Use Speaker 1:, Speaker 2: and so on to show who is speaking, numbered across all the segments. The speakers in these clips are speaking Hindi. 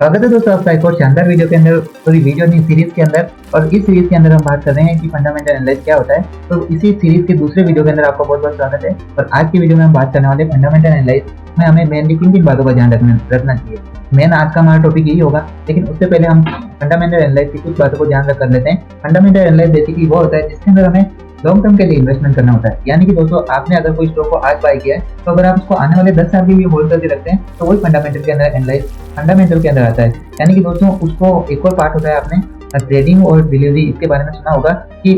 Speaker 1: स्वागत है दोस्तों आपका एक और शानदार वीडियो के अंदर, पूरी वीडियो नहीं सीरीज के अंदर। और इस सीरीज के अंदर हम बात कर रहे हैं कि फंडामेंटल एनालिसिस क्या होता है। तो इसी सीरीज के दूसरे वीडियो के अंदर आपका बहुत बहुत स्वागत है। और आज की वीडियो में हम बात करने वाले फंडामेंटल एनालिसिस में हमें मेनली किन बातों का ध्यान रखना चाहिए। मेन आज का हमारा टॉपिक यही होगा, लेकिन उससे पहले हम फंडामेंटल एनालिसिस की कुछ बातों को ध्यान कर लेते हैं। फंडामेंटल एनालिसिस बेसिकली वो होता है जिसके अंदर हमें लॉन्ग टर्म के लिए इन्वेस्टमेंट करना होता है। यानी कि दोस्तों आपने अगर कोई स्टॉक को आज बाय किया है, तो अगर आप उसको आने वाले 10 साल के लिए होल्ड करके रखते हैं, तो वही फंडामेंटल के अंदर एनालाइज फंडामेंटल के अंदर आता है। यानी कि दोस्तों उसको एक और पार्ट होता है, आपने ट्रेडिंग और डिलीवरी इसके बारे में सुना होगा कि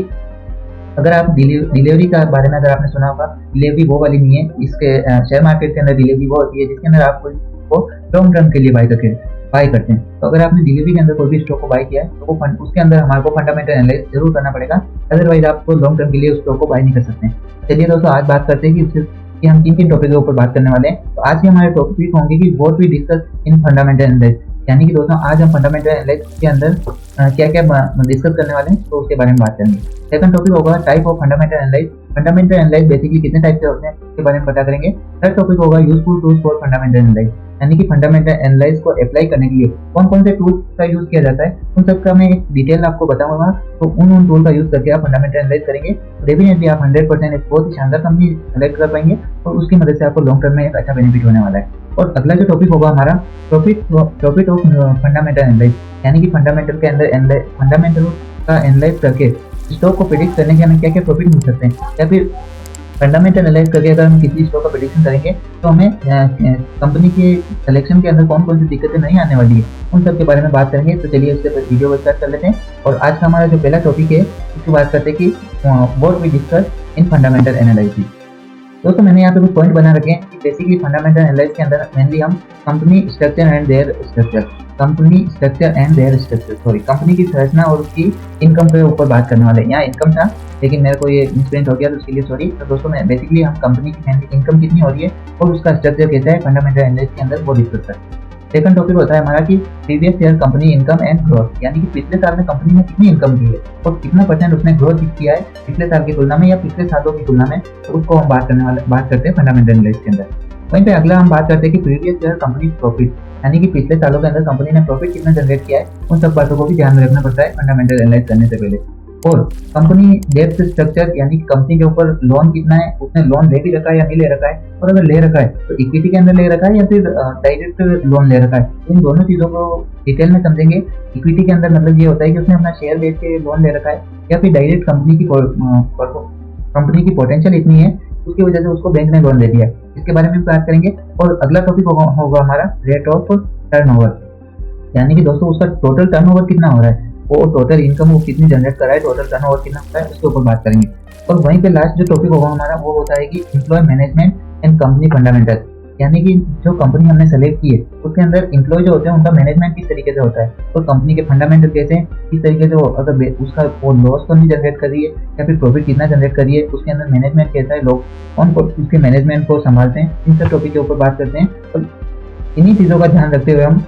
Speaker 1: अगर आप डिलीवरी का बारे में अगर आपने सुना होगा, डिलीवरी वो वाली नहीं है। इसके शेयर मार्केट के अंदर डिलीवरी वो होती है जिसके अंदर आप को लॉन्ग टर्म के लिए बाय करते हैं। तो अगर आपने डिलीवरी के अंदर कोई भी स्टॉक को बाय किया है, तो वो उसके अंदर हमारे को फंडामेंटल एनालिसिस जरूर करना पड़ेगा, अदरवाइज आपको लॉन्ग टर्म के लिए उस स्टॉक को बाय नहीं कर सकते। चलिए दोस्तों आज बात करते हैं कि हम किन किन टॉपिक के ऊपर बात करने वाले हैं। तो आज के हमारे टॉपिक होंगे कि what we discuss in fundamental analysis. यानी कि दोस्तों आज हम फंडामेंटल एनालिसिस के अंदर क्या क्या डिस्कस करने वाले हैं, तो उसके बारे में बात करेंगे। सेकंड टॉपिक होगा type of fundamental analysis. Fundamental analysis basically कितने टाइप के होते हैं उसके बारे में पता करेंगे। थर्ड टॉपिक होगा useful tools for fundamental analysis. यानी कि फंडामेंटल एनालिसिस को अप्लाई करने के लिए कौन कौन से टूल्स का यूज किया जाता है, उन सब का मैं एक डिटेल आपको बताऊंगा। तो उन टूल का यूज करके आप फंडामेंटल एनालिसिस करेंगे, डेफिनेटली आप 100% एक बहुत ही शानदार कंपनी सेलेक्ट कर पाएंगे और उसकी मदद से आपको लॉन्ग टर्म में एक अच्छा बेनिफिट होने वाला है। और अगला जो टॉपिक होगा हमारा प्रॉफिट ऑफ फंडामेंटल एनालिसिस। यानी कि फंडामेंटल के अंदर फंडामेंटल का एनालाइज करके स्टॉक को प्रेडिक्ट करने के हमें क्या क्या प्रॉफिट मिल सकते हैं, या फिर फंडामेंटल एनालाइज करके अगर हम किसी स्टॉक का प्रेडिक्शन करेंगे तो हमें कंपनी के सिलेक्शन के अंदर कौन कौन सी दिक्कतें नहीं आने वाली है, उन सब के बारे में बात करेंगे। तो चलिए उससे वीडियो को स्टार्ट कर लेते हैं। और आज का हमारा जो पहला टॉपिक है उसकी बात करते हैं कि what we discuss in fundamental analysis. दोस्तों मैंने यहाँ पे कुछ पॉइंट बना रखे हैं कि बेसिकली फंडामेंटल एनालिसिस के अंदर मेनली हम company structure and there structure company की संरचना और उसकी इनकम के ऊपर बात करने वाले हैं। यहाँ इनकम था लेकिन मेरे को ये मिसप्रिंट हो गया, तो उसके लिए सॉरी। तो दोस्तों मैं बेसिकली हम कंपनी की इनकम कितनी हो रही है और उसका स्ट्रक्चर कैसा है फंडामेंटल एनालिसिस के अंदर वो डिस्कस करते हैं। सेकंड टॉपिक होता है हमारा कि previous year company income and growth. यानी कि पिछले साल में कंपनी ने कितनी इनकम की है और कितना परसेंट उसने ग्रोथ किया है पिछले साल की तुलना में या पिछले सालों की तुलना में, तो उसको हम बात करते हैं फंडामेंटल एनालिसिस के अंदर। वहीं पे अगला हम बात करते हैं कि प्रीवियस ईयर कंपनी प्रॉफिट। यानी कि पिछले सालों के अंदर कंपनी ने प्रॉफिट कितना जनरेट किया है, उन सब बातों को भी ध्यान में रखना पड़ता है फंडामेंटल एनालिसिस करने से पहले। और कंपनी डेब्ट स्ट्रक्चर, यानी कि कंपनी के ऊपर लोन कितना है, उसने लोन ले भी रखा है या नहीं ले रखा है, और अगर ले रखा है तो इक्विटी के अंदर ले रखा है या फिर डायरेक्ट लोन ले रखा है। इन दोनों चीजों को डिटेल में समझेंगे। इक्विटी के अंदर मतलब ये होता है कि उसने अपना शेयर बेच के लोन ले रखा है, या फिर डायरेक्ट कंपनी की पोटेंशियल इतनी है उसकी वजह से उसको बैंक ने लोन दे दिया, इसके बारे में बात करेंगे। और अगला टॉपिक होगा हमारा रेट ऑफ टर्नओवर। यानी कि दोस्तों उसका टोटल टर्नओवर कितना हो रहा है, वो टोटल इनकम वो कितनी जनरेट कर रहा है, टोटल टर्नओवर कितना होता है, उसके ऊपर बात करेंगे। और वहीं पे लास्ट जो टॉपिक होगा हमारा वो होता है कि employ management and company fundamental. यानी कि जो कंपनी हमने सेलेक्ट की है उसके अंदर एम्प्लॉय जो होते हैं उनका मैनेजमेंट किस तरीके से होता है, और कंपनी के फंडामेंटल कैसे हैं, किस तरीके से अगर उसका वो लॉस तो नहीं जनरेट कर रही है या फिर प्रॉफिट कितना जनरेट कर रही है, उसके अंदर मैनेजमेंट कैसा है, लोग कौन उसके मैनेजमेंट को संभालते हैं, इन सब टॉपिक के ऊपर बात करते हैं। और इन्हीं चीज़ों का ध्यान रखते हुए हम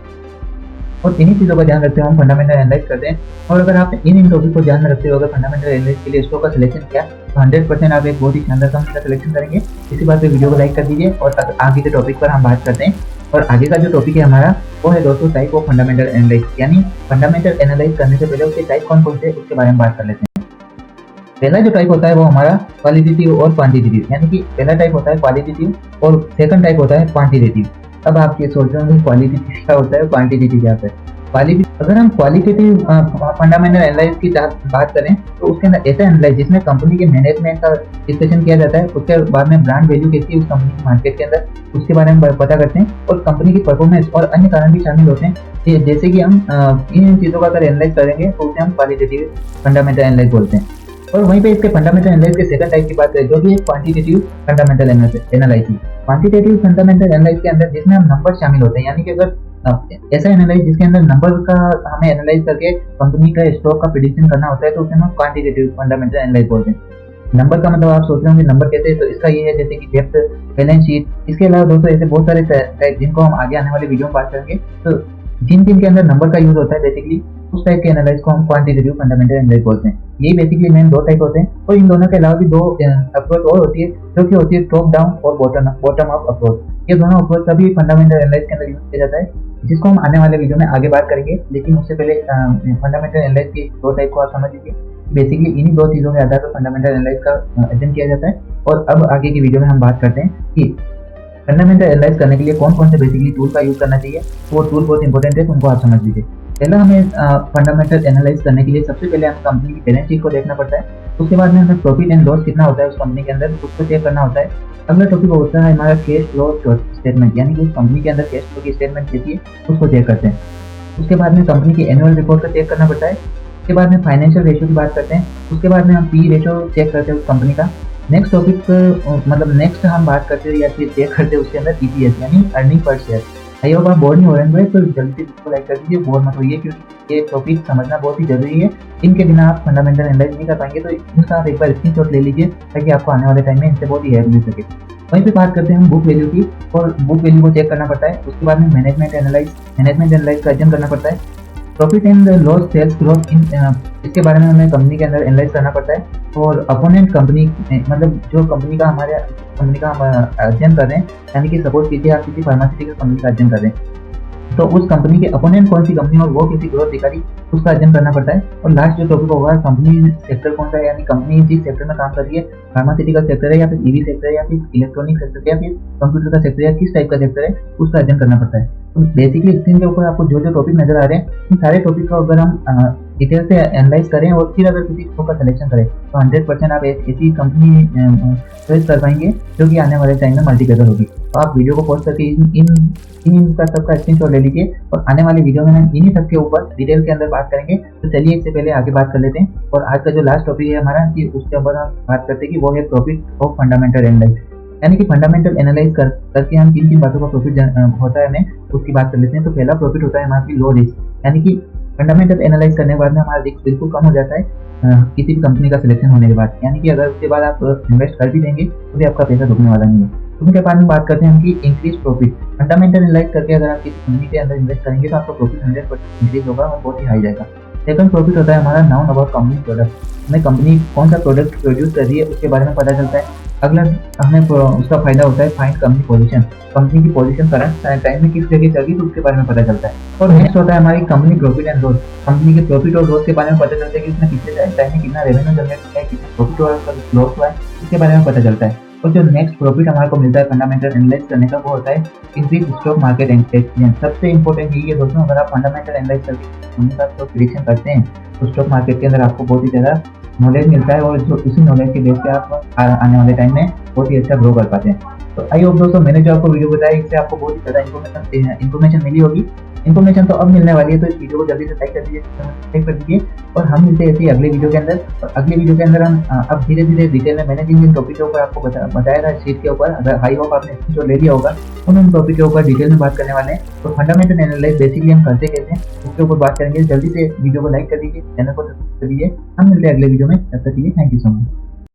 Speaker 1: फंडामेंटल एनालाइज करते हैं। और अगर आप इन टॉपिक को ध्यान में रखते हो, अगर फंडामेंटल एनालिसिस के लिए स्टॉक का सिलेक्शन किया तो 100% आप एक बहुत ही शानदार कंपनी का सिलेक्शन करेंगे। इसी बात पे वीडियो को लाइक कर दीजिए और आगे के टॉपिक पर हम बात करते हैं। और आगे का जो टॉपिक है हमारा वो है दोस्तों टाइप ऑफ फंडामेंटल एनालिसिस। यानी फंडामेंटल एनालिसिस करने से पहले उसके टाइप कौन कौन से उसके बारे में बात कर लेते हैं। पहला जो टाइप होता है वो हमारा क्वालिटेटिव और क्वांटिटेटिव। यानी कि पहला टाइप होता है क्वालिटेटिव और सेकंड टाइप होता है क्वांटिटेटिव। अब आप ये सोच रहे होंगे क्वालिटेटिव क्या होता है, क्वांटिटेटिव क्या होता है। अगर हम क्वालिटेटिव फंडामेंटल एनालिसिस की बात करें तो उसके अंदर ऐसा एनालिसिस जिसमें कंपनी के मैनेजमेंट का डिस्कशन किया जाता है, उसके बाद में ब्रांड वैल्यू कैसी है उस कंपनी की मार्केट के अंदर, उसके बारे में पता करते हैं, और कंपनी की परफॉर्मेंस और अन्य कारण भी शामिल होते हैं। जैसे कि हम इन चीज़ों का अगर एनालाइज करेंगे तो उसे हम क्वालिटेटिव फंडामेंटल एनालिसिस बोलते हैं। और वहीं पे इसके फंडामेंटल एनालिसिस के सेकंड टाइप की बात करें जो कि है quantitative fundamental analysis. Quantitative fundamental analysis के अंदर जिसमें हम नंबर शामिल होते हैं। यानी कि अगर ऐसा एनालाइज जिसके अंदर नंबर का हमें एनालाइज करके कंपनी का स्टॉक का प्रेडिक्शन करना होता है, तो उसे हम क्वांटिटेटिव फंडामेंटल एनालिसिस बोलते हैं। नंबर का मतलब आप सोच रहे होंगे नंबर कैसे, तो इसका ये है जैसे कि डेप्थ, बैलेंस शीट। इसके अलावा दोस्तों ऐसे बहुत सारे टाइप जिनको हम आगे आने वाले वीडियो में बात करेंगे। तो जिन के अंदर नंबर का यूज होता है बेसिकली उस टाइप के एनालिसिस को हम क्वांटिटेटिव फंडामेंटल एनालिसिस बोलते हैं। यही बेसिकली मेन दो टाइप होते हैं, और इन दोनों के अलावा भी दो अप्रोच और होती है जो कि होती है टॉप डाउन और बॉटम अप अप्रोच। ये दोनों अप्रोच का भी फंडामेंटल एनालिसिस के अंदर यूज किया जाता है। जिसको हम आने वाले वीडियो में आगे बात करेंगे। लेकिन उससे पहले फंडामेंटल एनालिसिस की दो टाइप को आप समझ लीजिए। बेसिकली इन्हीं दो चीज़ों के आधार पर फंडामेंटल एनालिसिस का अध्ययन किया जाता है। और अब आगे की वीडियो में हम बात करते हैं कि फंडामेंटल एनालाइज करने के लिए कौन कौन से बेसिकली टूल का यूज करना चाहिए। वो टूल बहुत इंपॉर्टेंट है, उनको आप समझ लीजिए। पहला हमें फंडामेंटल एनालाइज करने के लिए सबसे पहले हमें कंपनी की बैलेंस शीट को देखना पड़ता है। उसके बाद में हमें प्रॉफिट एंड लॉस कितना होता है उस कंपनी के अंदर, उसको चेक करना होता है। अगला टॉपिक होता है हमारा कैश फ्लो स्टेटमेंट, यानी कि उस कंपनी के अंदर कैश फ्लो की स्टेटमेंट कैसी है उसको चेक करते हैं। उसके बाद में कंपनी की एनुअल रिपोर्ट को चेक करना पड़ता है। उसके बाद में फाइनेंशियल रेशियो की बात करते हैं। उसके बाद में हम पी रेशियो चेक करते हैं उस कंपनी का। नेक्स्ट टॉपिक मतलब नेक्स्ट हम बात करते हैं या फिर चेक करते हैं उसके अंदर ईपीएस यानी earning per share. I hope आप बोर नहीं हो रहे हैं तो जल्दी इसको लाइक कर दीजिए, बोर मत होइए, क्योंकि ये टॉपिक समझना बहुत ही जरूरी है। इनके बिना आप फंडामेंटल एनालाइज नहीं कर पाएंगे, तो इनका आप एक बार स्क्रीनशॉट ले लीजिए ताकि आपको आने वाले टाइम में इनसे बहुत ही हेल्प मिल सके। वहीं पे बात करते हैं हम बुक वैल्यू की, और बुक वैल्यू को चेक करना पड़ता है। उसके बाद में मैनेजमेंट एनालाइज का अध्ययन करना पड़ता है। Profit and loss sales growth इसके बारे में हमें कंपनी के अंदर एनालाइज करना पड़ता है। और अपोनेंट कंपनी मतलब जो कंपनी का हमारे कंपनी का हम अध्ययन कर रहे हैं, यानी कि सपोज कीजिए आप किसी फार्मास्यूटिकल कंपनी का अध्ययन कर रहे हैं, तो उस कंपनी के अपोनेंट कौन सी कंपनी और वो किसी ग्रोथ दिखा रही उसका अध्ययन करना पड़ता है। और लास्ट जो टॉपिक होगा कंपनी सेक्टर कौन सा है, यानी कंपनी जिस सेक्टर में काम कर रही है, फार्मास्यूटिकल सेक्टर है या फिर ईवी सेक्टर है या फिर इलेक्ट्रॉनिक सेक्टर या फिर कंप्यूटर का सेक्टर है, किस टाइप का सेक्टर है उसका अध्ययन करना पड़ता है। तो बेसिकली स्क्रीन के ऊपर आपको जो जो टॉपिक नजर आ रहे हैं, इन सारे टॉपिक को अगर हम डिटेल से एनालाइज करें और फिर अगर किसी का सिलेक्शन करें तो 100% आप ऐसी कंपनी चॉइस कर पाएंगे जो कि आने वाले टाइम में मल्टीप्लेयर होगी। तो आप वीडियो को पॉज करके इन का सबका स्क्रीनशॉट ले लीजिए, और आने वाली वीडियो में हम इन्हीं सब के ऊपर डिटेल के अंदर बात करेंगे। तो चलिए इससे पहले आगे बात कर लेते हैं, और आज का जो लास्ट टॉपिक है हमारा कि उसके ऊपर हम बात करते हैं कि वो है प्रॉफिट ऑफ फंडामेंटल एनालाइज, यानी कि फंडामेंटल एनालाइज करके हम किन किन बातों का प्रॉफिट होता है हमें उसकी बात कर लेते हैं। तो पहला प्रॉफिट होता है हमारी लो रिस्क, यानी कि फंडामेंटल एनालाइज करने के बाद में हमारा रिस्क बिल्कुल कम हो जाता है किसी भी कंपनी का सिलेक्शन होने के बाद, यानी कि अगर उसके बाद आप इन्वेस्ट कर भी देंगे तो भी आपका पैसा डूबने वाला नहीं है। उसके बाद में बात करते हैं हम कि इंक्रीज प्रॉफिट। फंडामेंटल एनालाइज करके अगर आप किसी कंपनी के अंदर इन्वेस्ट करेंगे तो आपका प्रॉफिट 100% इंक्रीज होगा और बहुत ही हाई जाएगा। सेकंड प्रॉफिट होता है हमारा नाउन अबाउट कंपनी प्रोडक्ट, हमें कंपनी कौन सा प्रोडक्ट प्रोड्यूस कर रही है उसके बारे में पता चलता है। अगला हमें उसका फायदा होता है फाइंड कंपनी पोजीशन, कंपनी की पोजीशन करंट टाइम में किस जगह चल रही है तो उसके बारे में पता चलता है। और नेक्स्ट होता है हमारी company profit and loss, company के प्रॉफिट और लॉस के बारे में पता चलता है कि उसने पिछले टाइम में कितना रेवेन्यू जनरेट किया है, कितना प्रॉफिट और लॉस हुआ है, इसके बारे में पता चलता है। और जो नेक्स्ट प्रॉफिट हमारे को मिलता है फंडामेंटल एनालाइज करने का वो होता है इंक्रीज स्टॉक मार्केट एक्सपीरियंस। सबसे इंपॉर्टेंट यही है दोस्तों, अगर आप फंडामेंटल एनालाइज करके उनका प्रेडिक्शन करते हैं तो स्टॉक मार्केट के अंदर आपको बहुत ही ज़्यादा नॉलेज मिलता है, और जो इसी नॉलेज के बेस पे आप आने वाले टाइम में बहुत ही अच्छा ग्रो कर पाते हैं। तो आई होप दोस्तों मैंने जो आपको वीडियो बताया इससे आपको बहुत ही ज़्यादा इन्फॉर्मेशन मिली होगी। इन्फॉर्मेशन तो अब मिलने वाली है, तो इस वीडियो को जल्दी से लाइक कर दीजिए, सब्सक्राइब कर दीजिए, और हम मिलते हैं ऐसे अगले वीडियो के अंदर। और अगले वीडियो के अंदर हम अब धीरे धीरे डिटेल में मैंने जिन टॉपिक के ऊपर आपको बताया था शीट के ऊपर, अगर आई होप आपने स्क्रीनशॉट ले लिया होगा, उन टॉपिक के ऊपर डिटेल में बात करने वाले हैं। तो फंडामेंटल एनालाइज बेसिकली हम करते कैसे हैं उसके ऊपर बात करेंगे। जल्दी से वीडियो को लाइक कर दीजिए, चैनल को सब्सक्राइब कर दीजिए। हम मिलते हैं अगले वीडियो में, तब तक के लिए थैंक यू सो मच।